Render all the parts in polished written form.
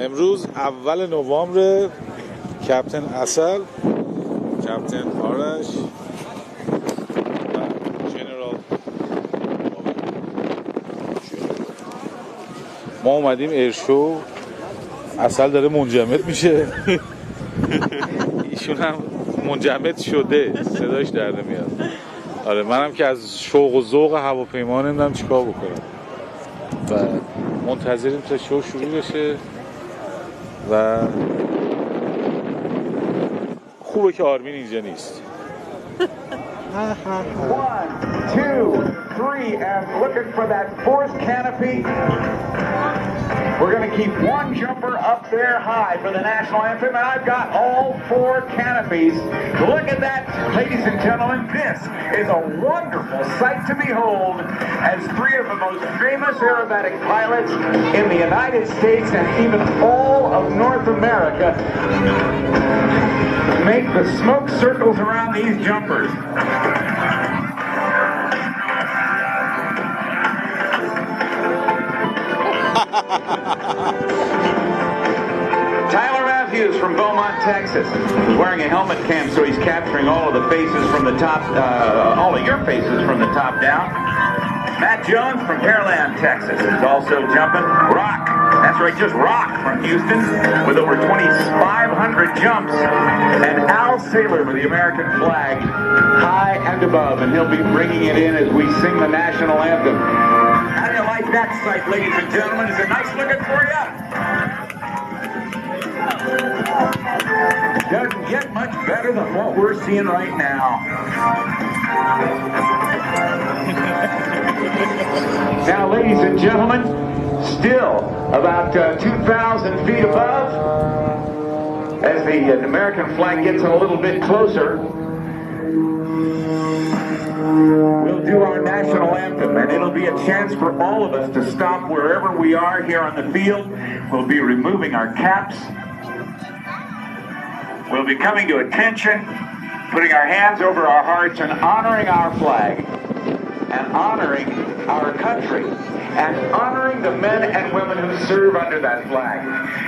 امروز اول نوامبر. کپتن اصل، کپتن آرش و جنرال ما اومدیم ایرشو. اصل داره منجمد میشه ایشون هم منجمد شده، صداش در نمیاد. آره منم که از شوق و ذوق هواپیما نمیدونم چیکار بکنم و منتظریم تا شو شروع بشه و خوبه که آرمین اینجا نیست. 1, 2, 3 and looking for that fourth canopy. We're going to keep one jumper up there high for the national anthem, and I've got all 4 canopies. Look at that, ladies and gentlemen. This is a wonderful sight to behold as 3 of the most famous aerobatic pilots in the United States and even all of North America make the smoke circles around these jumpers. Tyler Matthews from Beaumont, Texas, is wearing a helmet cam, so he's capturing all of the faces from the top, all of your faces from the top down. Matt Jones from Pearland, Texas, is also jumping. Rock, that's right, just Rock from Houston, with over 2,500 jumps. And Al Saylor with the American flag high and above, and he'll be bringing it in as we sing the national anthem. How do you like that sight, ladies and gentlemen? Is it nice looking for you? Doesn't get much better than what we're seeing right now. Now, ladies and gentlemen, still about 2,000 feet above, as the American flag gets a little bit closer, we'll do our national anthem, and it'll be a chance for all of us to stop wherever we are here on the field. We'll be removing our caps. We'll be coming to attention, putting our hands over our hearts and honoring our flag, and honoring our country, and honoring the men and women who serve under that flag.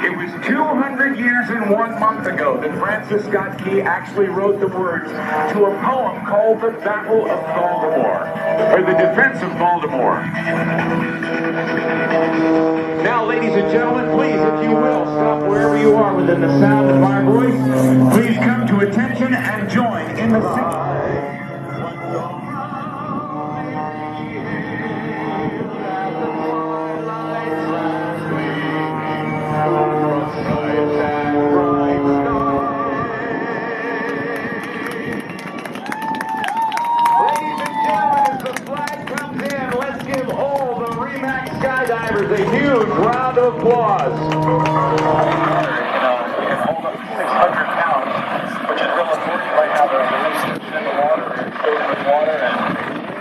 It was 200 years and 1 month ago that Francis Scott Key actually wrote the words to a poem called The Battle of Baltimore, or The Defense of Baltimore. Now, ladies and gentlemen, please, if you will, stop wherever you are within the sound of my voice. Please come to attention and join in the singing. Skydivers, a huge round of applause. You know, we can hold up 600 pounds, which is real important right now. They're releasing in the water and filling with water and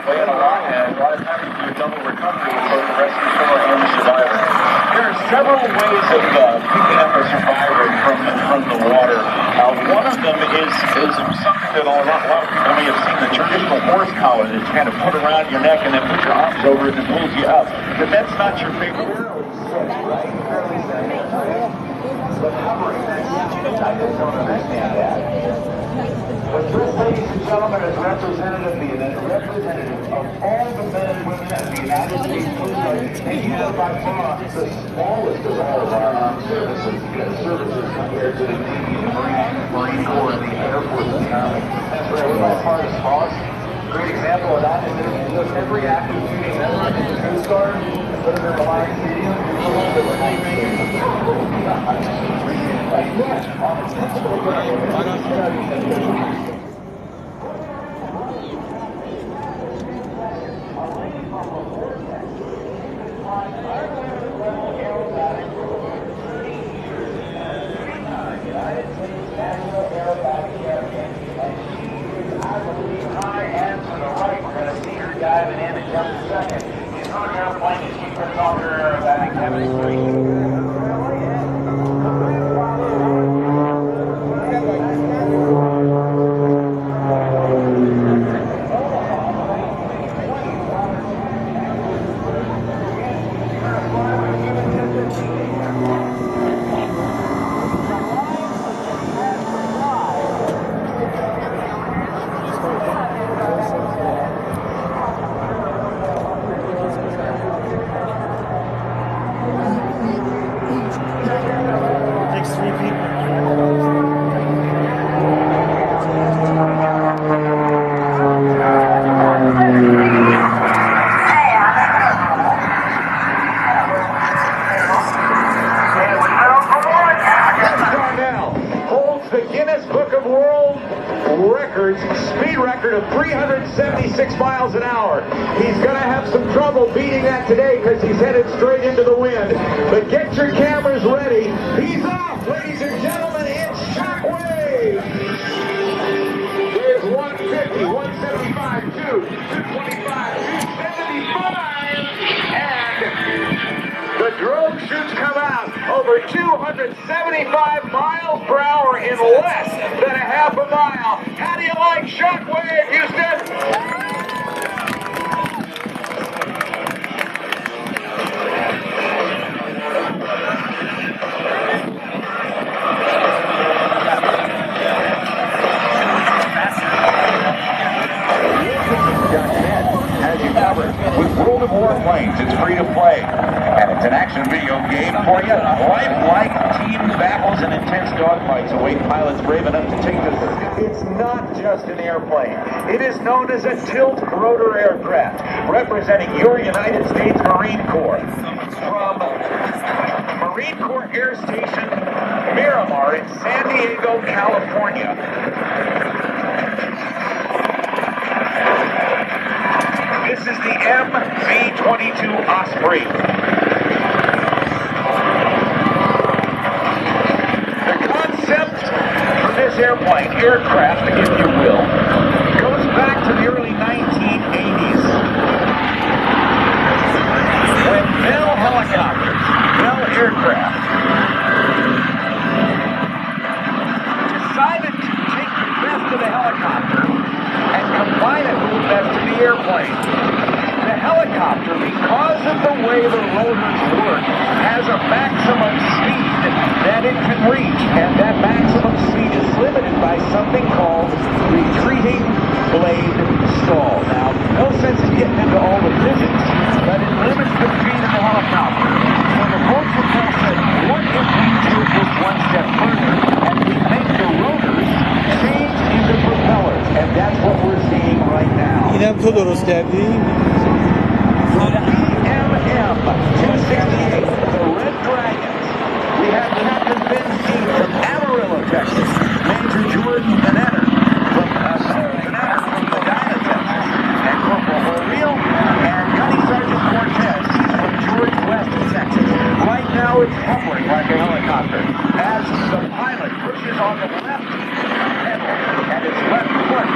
weighing a lot, and a lot of times you do a double recovery with both the rescue swimmer and the survivor. There are several ways of picking up a survivor from the water. One of them is something that a lot of people may have seen, the traditional horse collar that you kind of put around your neck and then put your arms over it and pulls you up. But that's not your favorite. But this, ladies and gentlemen, is representative of all the men and women of the United States Coast Guard, and you are by far the smallest of all of our armed services compared to the Navy, the Marine Corps, and the Air Force and the Army. That's where we're by far the smallest. Great example of that is that if you look every active duty member in the Coast Guard and put them in the Lion Stadium, you're a little bit like diving in in just a second. She's on an airplane and she turns on her aerobatic chemistry. records, speed record of 376 miles an hour. He's going to have some trouble beating that today because he's headed straight into the wind. But get your cameras ready. He's off, ladies and gentlemen. It's Shockwave. There's 150, 175, 225, 275, and the drone shoots come out over 275 miles per hour in less than a half a mile. How do you like Shockwave, Houston? As you covered, with World of Warplanes, it's free to play. And it's an action video game for you. Lifelike team battles and intense dogfights await pilots brave enough to take this. It's not just an airplane. It is known as a tilt-rotor aircraft, representing your United States Marine Corps. From Marine Corps Air Station Miramar in San Diego, California. This is the MV-22 Osprey. The concept for this aircraft, if you will, goes back to the early 1980s when Bell helicopters, Bell aircraft, decided to take the best of the helicopter and combine it with the best of the airplane. The helicopter, because of the way the rotors work, has a maximum speed that it can reach, and that maximum speed is limited by something called retreating blade stall. Now, no sense in getting into all the physics, but it limits the speed of the helicopter. So the folks at Bell said, what if we take this one step further and we make the rotors change into propellers? And that's what we're seeing right now. اینم تو درست کردی؟ BMM 268, the Red Dragons. We have Captain Ben Steen from Amarillo, Texas. Major Jordan Banana from Medina, Texas. And Corporal O'Reilly and Gunny Sergeant Cortez. He's from George West, Texas. Right now it's hovering like a helicopter as the pilot pushes on the left pedal and his left foot.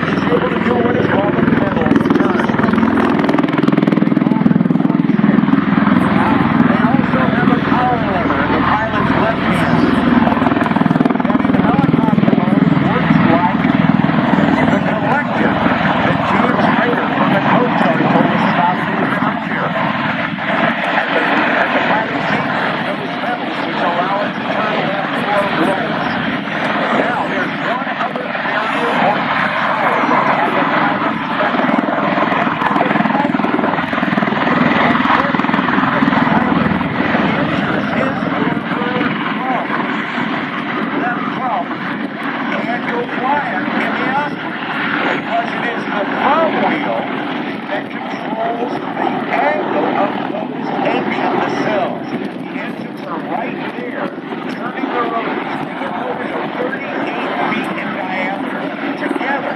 He's able to do what is called a pedal turn. They also have a power lever in the pilot's left hand. That in helicopter mode works like the collector that James Rader from the Coast Guard told us about when he was up here. At the pilot's seat, those pedals which allow it to turn left or right. Now, there's one other very important control at the pilot's left hand. And go flying in the Osprey because it is the thumb wheel that controls the angle of those engine nacelles. The engines are right there, turning the rotors. The rotors are 38 feet in diameter together.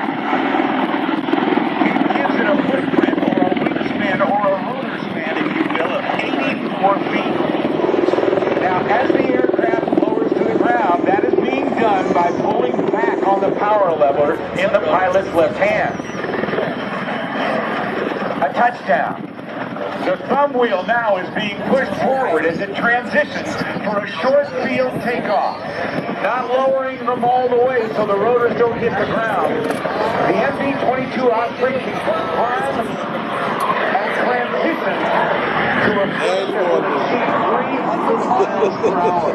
It gives it a footprint or a wingspan or a rotor span, if you will, of 84 feet. Now, as the aircraft lowers to the ground, that is being done by pulling back on the power lever in the pilot's left hand. A touchdown. The thumb wheel now is being pushed forward as it transitions for a short field takeoff, not lowering them all the way so the rotors don't hit the ground. The MV-22 Osprey can climb and transition to a field that will exceed 300 miles per hour.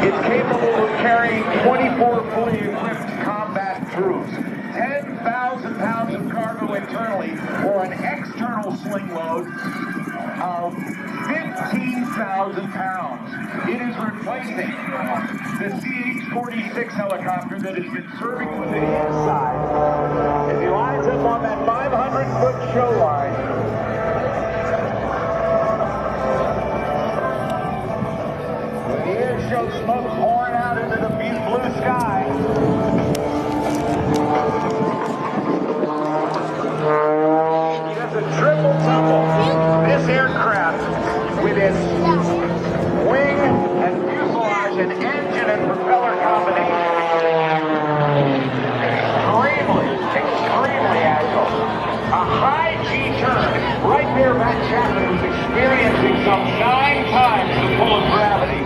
It's capable of carrying 24 fully equipped combat troops, 10,000 pounds of cargo internally, or an external sling load of 15,000 pounds. It is replacing the CH-46 helicopter that has been serving with it inside. As he lines up on that 500-foot shoreline, with the AirShow smoke pouring out into the blue sky, Chapman was experiencing some 9 times the pull of gravity.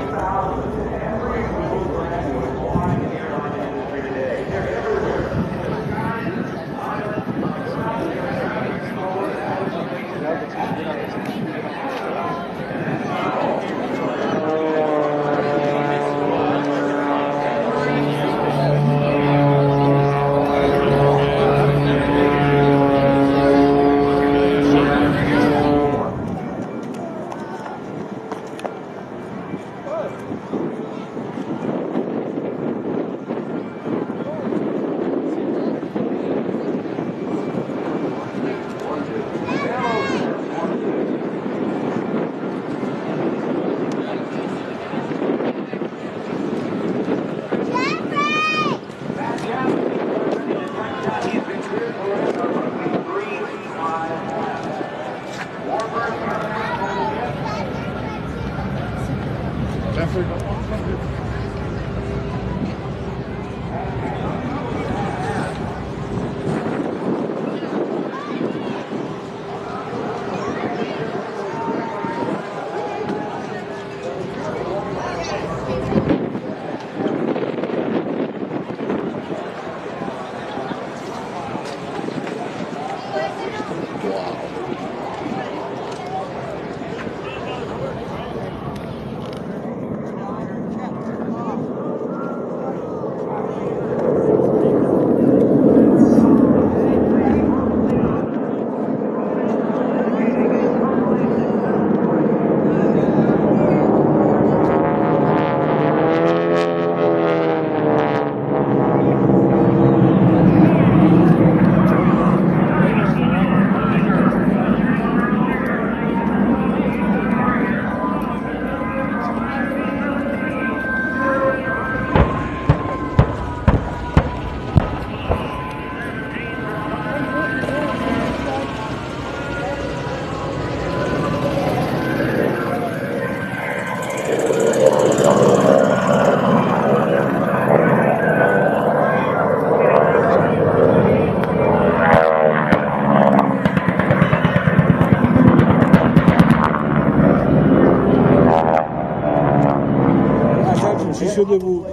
شده بود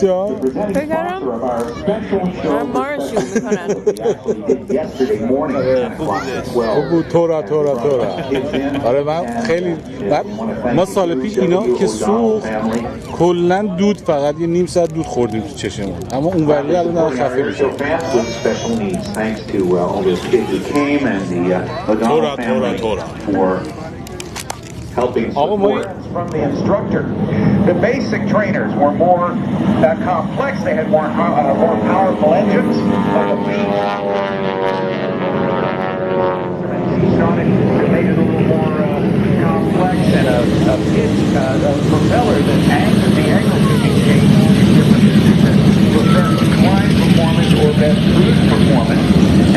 جا بگرم مارشون میکنن بگو تورا آره من خیلی ما سال پیش اینا که سوخت کلا دود فقط یه نیم ساعت دود خوردیم تو چشمون اما اون ولی الان دارن خفه میشه تورا helping support from the instructor. The basic trainers were more complex. They had more powerful engines. It made it a little more complex and a pitch, a propeller that anchored the angle can change to affect climb performance or best cruise performance.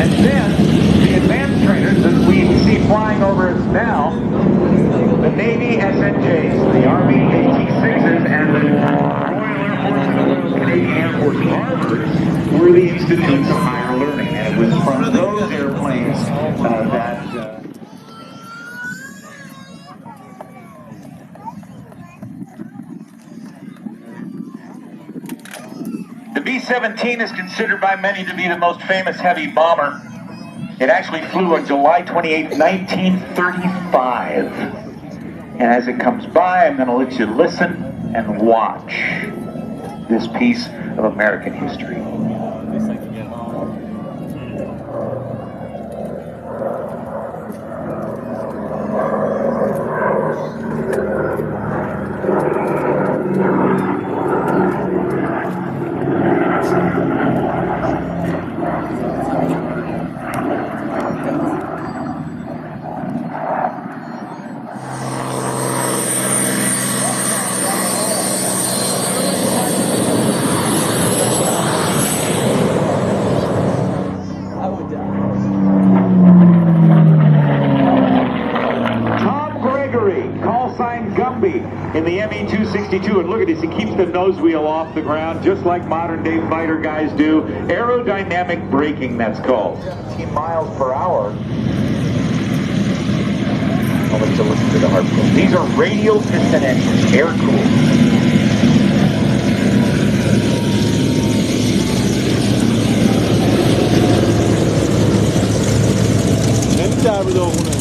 And then the advanced trainers that we see flying over us now, the Navy SNJs, the Army AT-6s, and the Royal Air Force and the Canadian Air Force Harvard were the institutes of higher learning. And it was from those airplanes that... The B-17 is considered by many to be the most famous heavy bomber. It actually flew on July 28, 1935. And as it comes by, I'm going to let you listen and watch this piece of American history. In the ME-262, and look at this, he keeps the nose wheel off the ground, just like modern-day fighter guys do. Aerodynamic braking, that's called. 17 miles per hour. to listen to the heartbeat. These are radial piston engines, air-cooled. خیلی درب داغونه.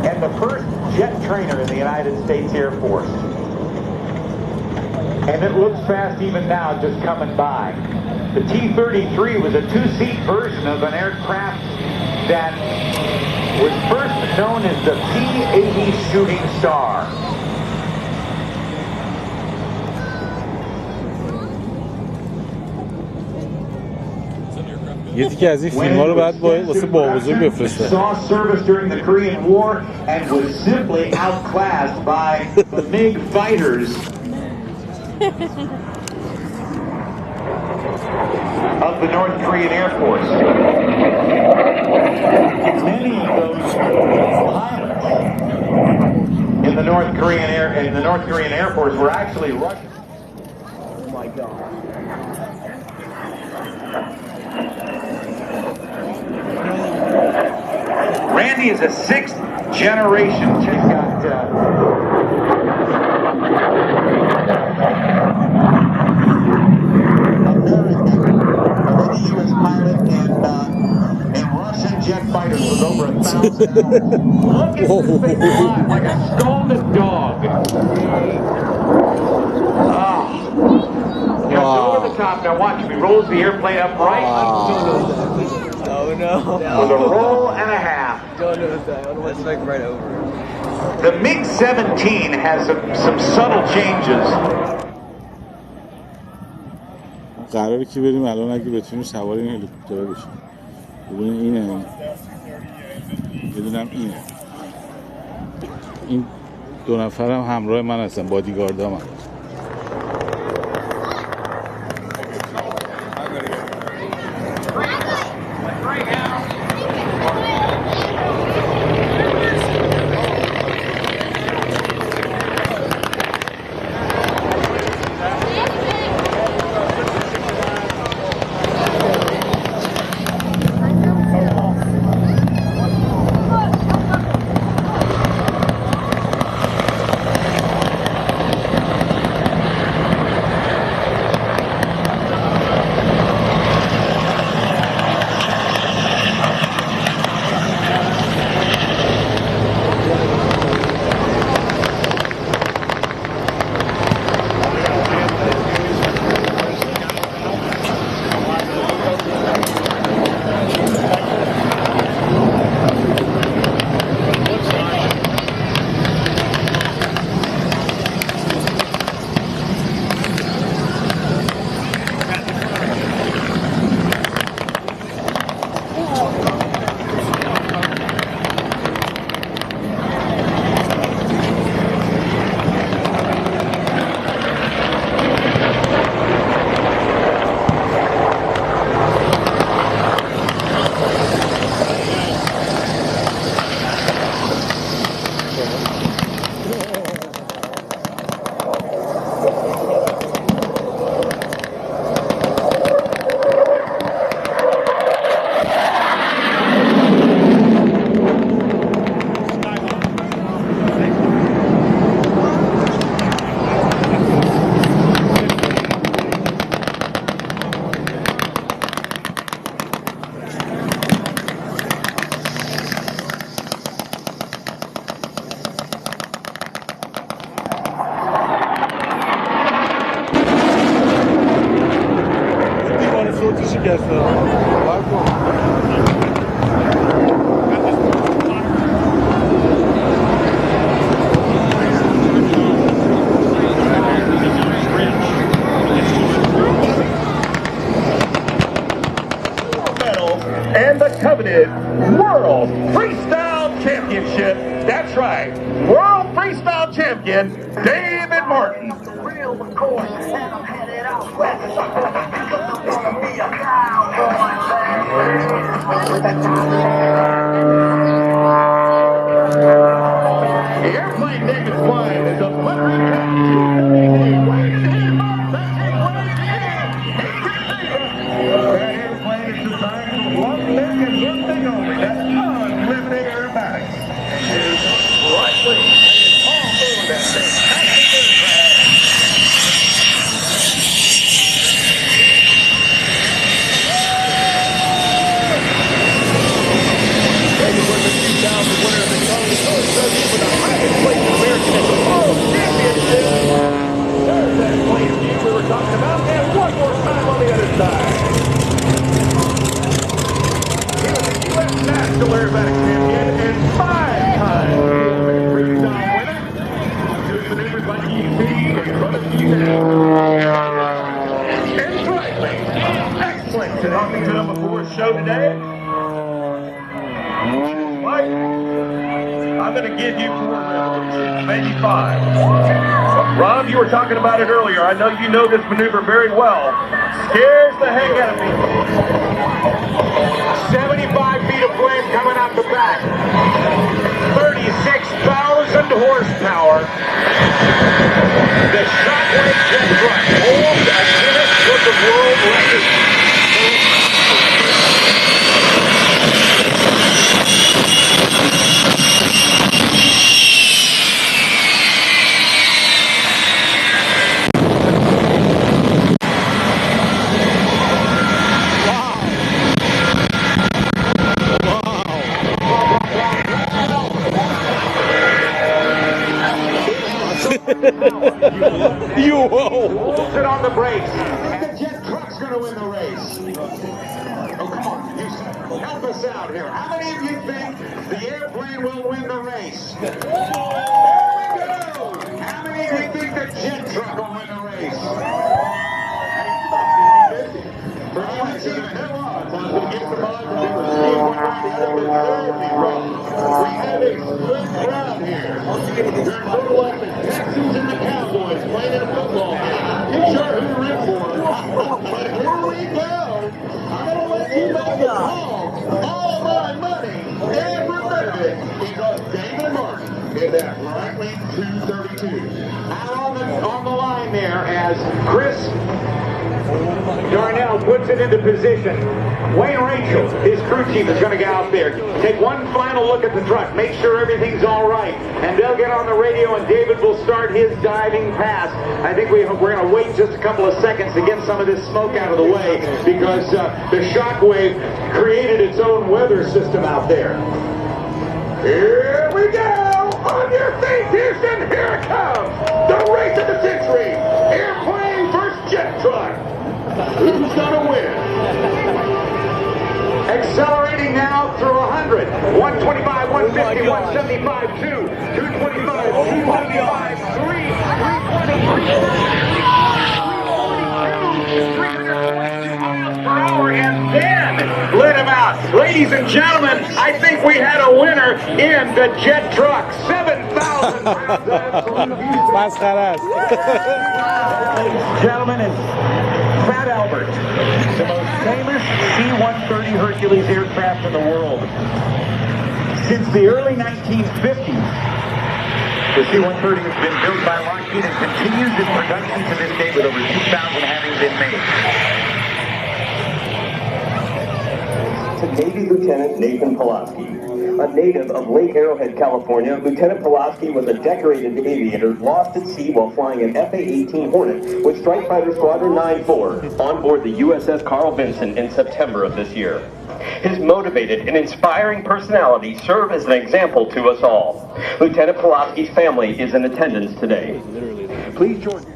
And the first jet trainer in the United States Air Force. And it looks fast even now, just coming by. The T-33 was a two-seat version of an aircraft that was first known as the P-80 Shooting Star. یه تیکه از این فیلم ها رو باید واسه با بزرگ بفرسته. Saw service during the Korean War and was simply outclassed by the MiG fighters of the North Korean Air Force. Many of those pilots in the North Korean Air Force were actually Russian. Oh my God. Randy is a sixth generation. He's got American U.S. pilot and Russian jet fighters with over 1,000 hours. Look at this thing fly like a scalded dog. Oh. Now go over the top. Now watch. He rolls the airplane up right. Oh no. With a roll and a half. Don't know that. That's like right over. The MiG-17 has some subtle changes. قراره که بریم الان اگه بتونیم سوار این هلیکوپتر بشیم. ببینید اینه. بدونم اینه. این دو نفرم همراه من هستن، بادیگاردام. And the coveted World Freestyle Championship. That's right, World Freestyle Champion, David Martin. Real, of course, and I'm headed out west. Because I wanna be a cowboy, baby. The airplane David's flying is show today? What? I'm going to give you 4 revolutions, maybe 5. Rob, you were talking about it earlier. I know you know this maneuver very well. Scares the heck out of me. 75 feet of flame coming out the back. 36,000 horsepower. The Shockwave jet truck holds a Guinness Book of World Records. You whoa! Holds it on the brakes. The jet truck's going to win the race. Oh, come on, Houston. Help us out here. How many of you think the airplane will win the race? There we go. How many of you think the jet truck will win the race? We have a split crowd here. There's little like the Texans and the Cowboys playing a football game. You sure who to root for. But here we go. I'm going to let you make the call. All my money, every bit of it, is on David Martin in that right lane 232. Out on the line there as Chris Darnell puts it into position. Wayne Rachel, his crew chief, is going to go out there. Take one final look at the truck. Make sure everything's all right. And they'll get on the radio and David will start his diving pass. I think we're going to wait just a couple of seconds to get some of this smoke out of the way because the Shockwave created its own weather system out there. Here we go! On your feet, Houston! Here it comes! The race of the century! Airplane versus jet truck! Who's gonna win? Accelerating now through 100. 125, 150, 175, 2, 225, 275, 3, 320, 322 miles per hour, and then let him out. Ladies and gentlemen, I think we had a winner in the jet truck. 7,000 pounds. مسخره است. Ladies and gentlemen, and Fat Albert, the most famous C-130 Hercules aircraft in the world. Since the early 1950s, the C-130 has been built by Lockheed and continues its production to this day with over 2,000 having been made. To Navy Lieutenant Nathan Pulaski. A native of Lake Arrowhead, California, Lieutenant Pulaski was a decorated aviator lost at sea while flying an FA-18 Hornet with Strike Fighter Squadron 9-4 on board the USS Carl Vinson in September of this year. His motivated and inspiring personality serve as an example to us all. Lieutenant Pulaski's family is in attendance today. Please join me.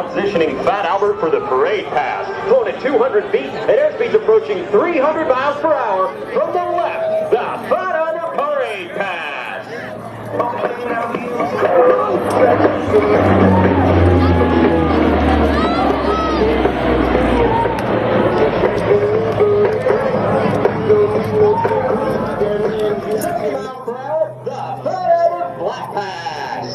positioning Fat Albert for the parade pass. Flown at 200 feet at airspeeds approaching 300 miles per hour from the left, the Fat Albert parade pass. Black Pass.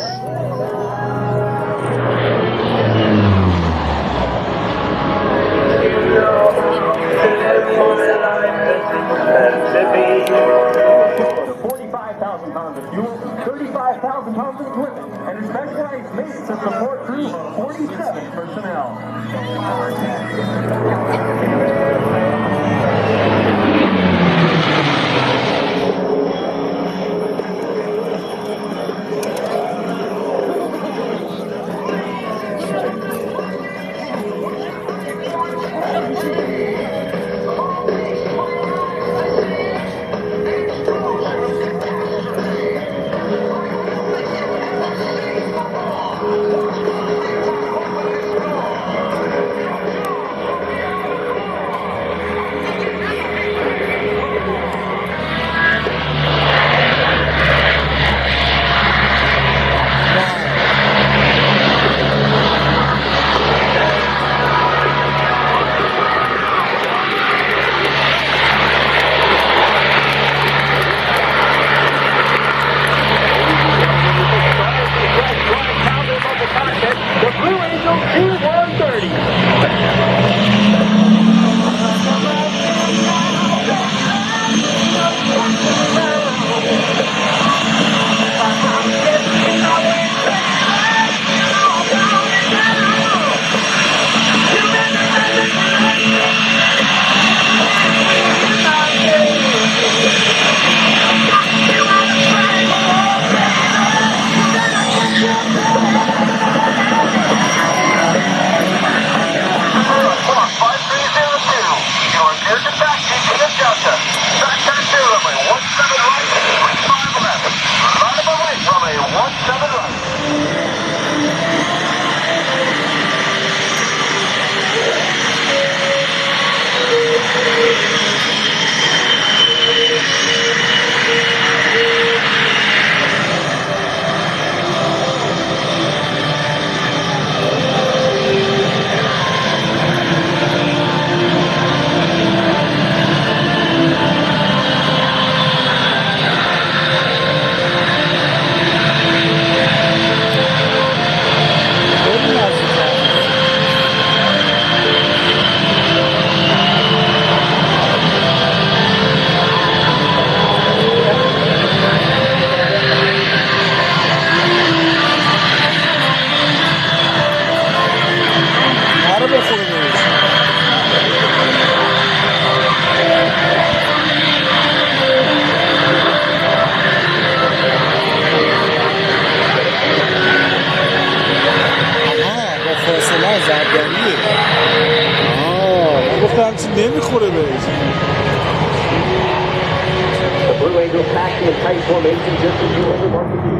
To 45,000 pounds of fuel, 35,000 pounds of equipment, and a specialized maintenance and support crew of 47 personnel. نمیخوره بهش. The Blue Angels packing in tight formation just as you ever want to be.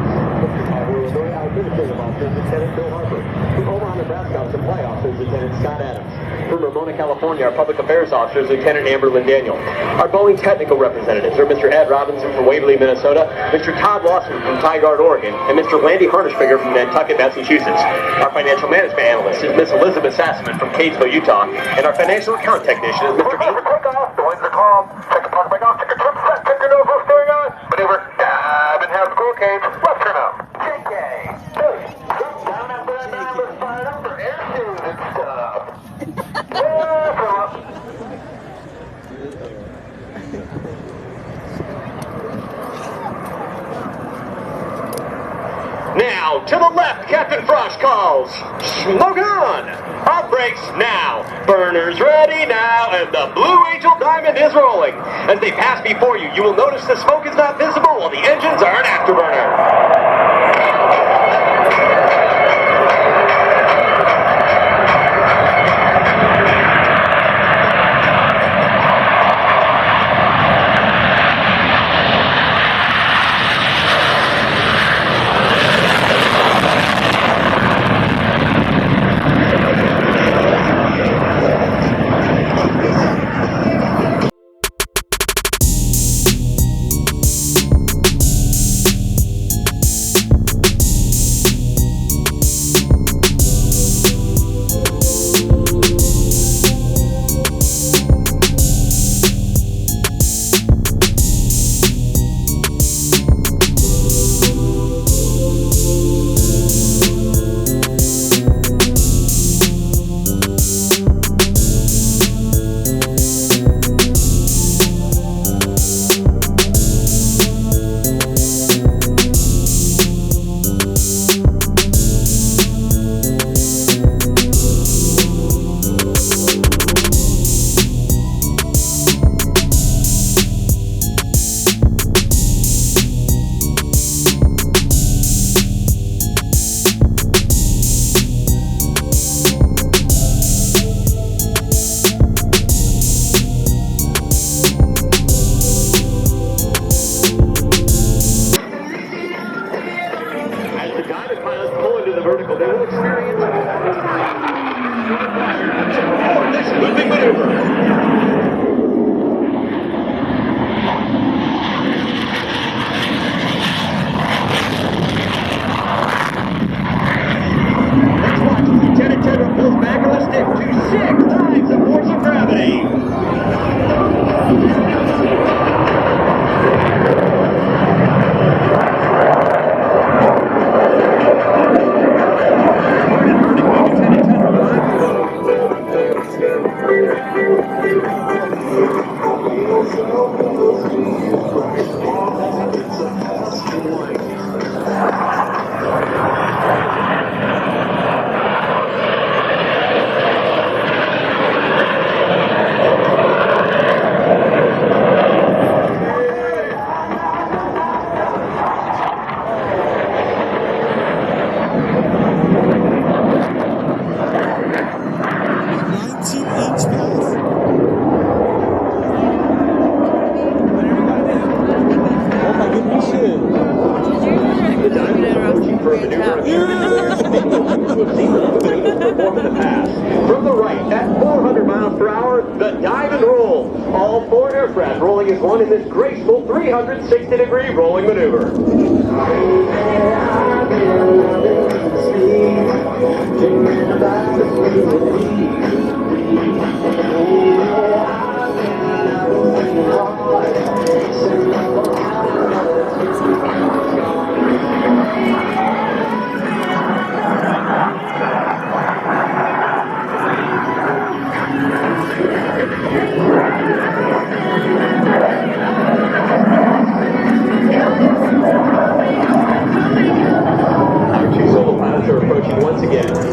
Our administrative officer, Lieutenant Bill Harper. From Omaha, Nebraska, our supply officer, Lieutenant Scott Adams. From Ramona, California, our public affairs officers, Lieutenant Amber Lynn Daniel. Our Boeing technical representatives are Mr. Ed Robinson from Waverly, Minnesota, Mr. Todd Lawson from Tigard, Oregon, and Mr. Landy Harnishfinger from Nantucket, Massachusetts. Our financial management analyst is Miss Elizabeth Sassman from Catesville, Utah, and our financial account technician is Mr. Ian. Takeoff, the winds are calm. Check the plug back off, check the trim set, check your nose, what's going on? Maneuver, dab, and have the cool cage, left turn out. JK, jump down after that knob is fired up for air shoes and stuff. Yeah, come up. Now, to the left, Captain Frost calls, smoke on! Off brakes now, burners ready now, and the Blue Angel Diamond is rolling. As they pass before you, you will notice the smoke is not visible while the engines are an afterburner. all 4 aircraft rolling as one in this graceful 360-degree rolling maneuver.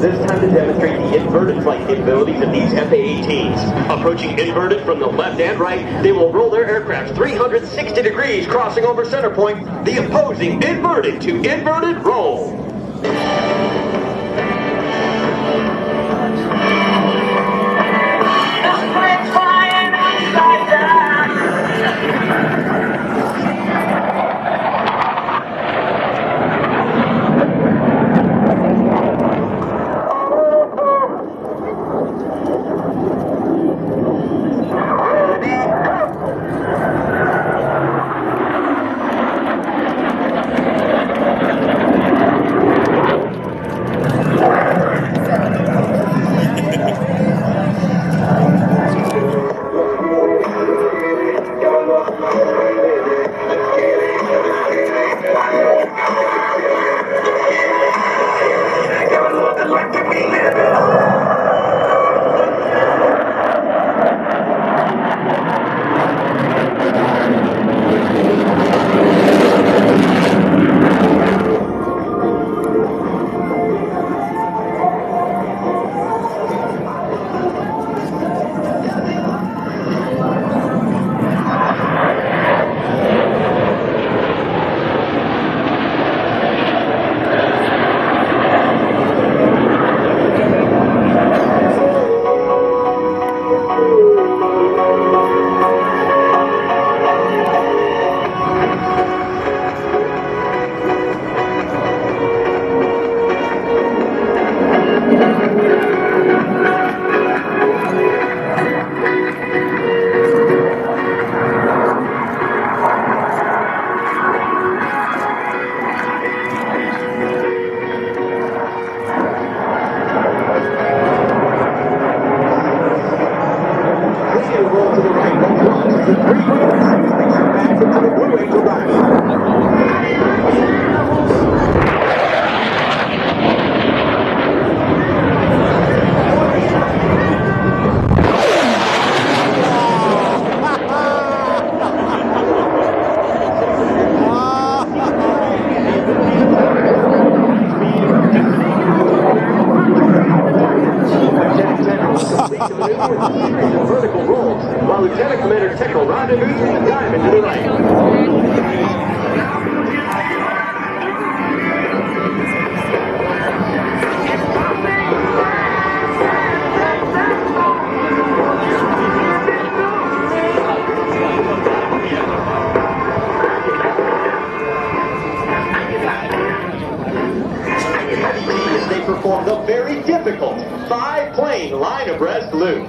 This time to demonstrate the inverted flight capabilities of these FA-18s. Approaching inverted from the left and right, they will roll their aircraft 360 degrees, crossing over center point, the opposing inverted to inverted roll. Vertical rolls, while Lieutenant Commander Tech will rendezvous and dive into the right. They perform the very difficult 5-plane line abreast loop.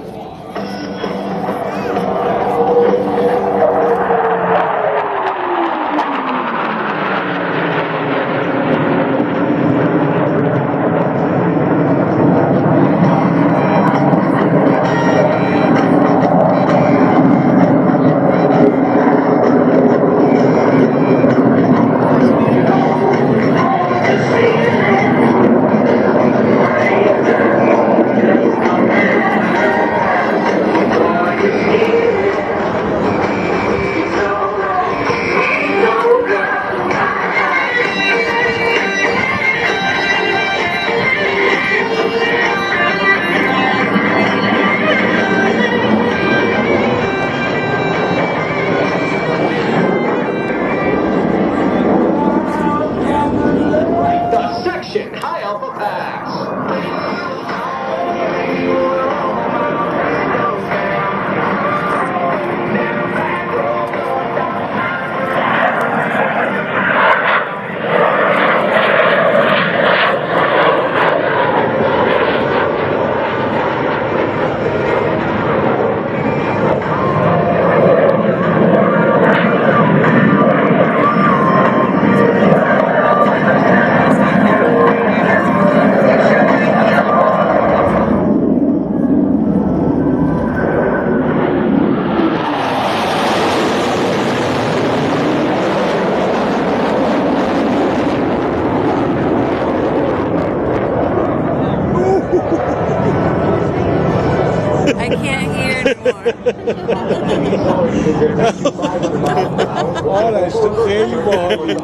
آرش تو خیلی باحالی.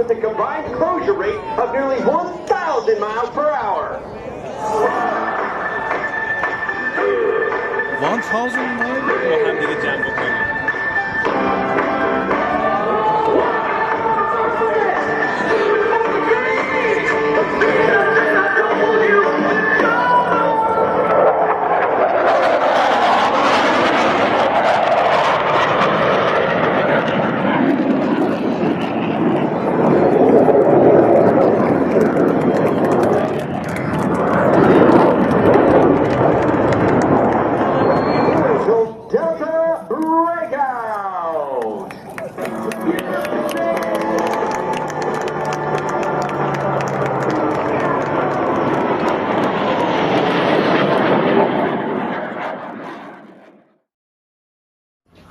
with a combined closure rate of nearly 1,000 miles per hour. 1,000 miles? با هم دیگه جمع بکنیم.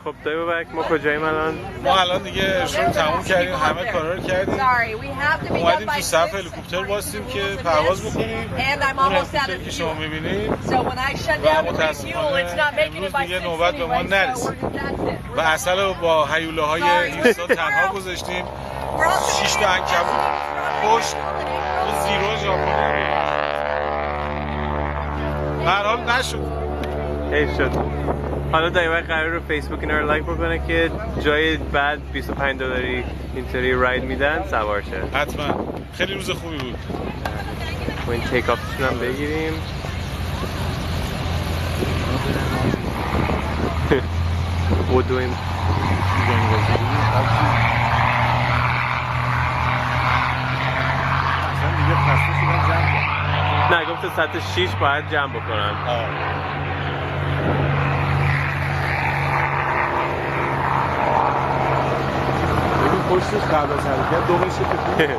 خب Aerobatic ما کجاییم الان؟ ما الان دیگه ارشو رو تموم کردیم، همه کارا رو کردیم. اومدیم تو صف هلیکوپتر واسیم که پرواز بکنیم. اون هلیکوپتری که شما می‌بینید و متأسفانه امروز دیگه نوبت به ما نرسید و اصلا رو با هیولاهای هیوستان تنها گذاشتیم. 6 تا عنکبوت پشت اون زیرو ژاپنی به هر حال نشد. حیف شد. حالا دایوک قرار رو فیسبوک اینا رو لایک بکنه که جای بعد $25 اینطوری راید میدن سوار شه. حتما خیلی روز خوبی بود. با این تیک آفشون هم بگیریم. بودویم نه گفت تو ساعت 6 باید جمع بکنن. پشتش قبل از حرکت دومش که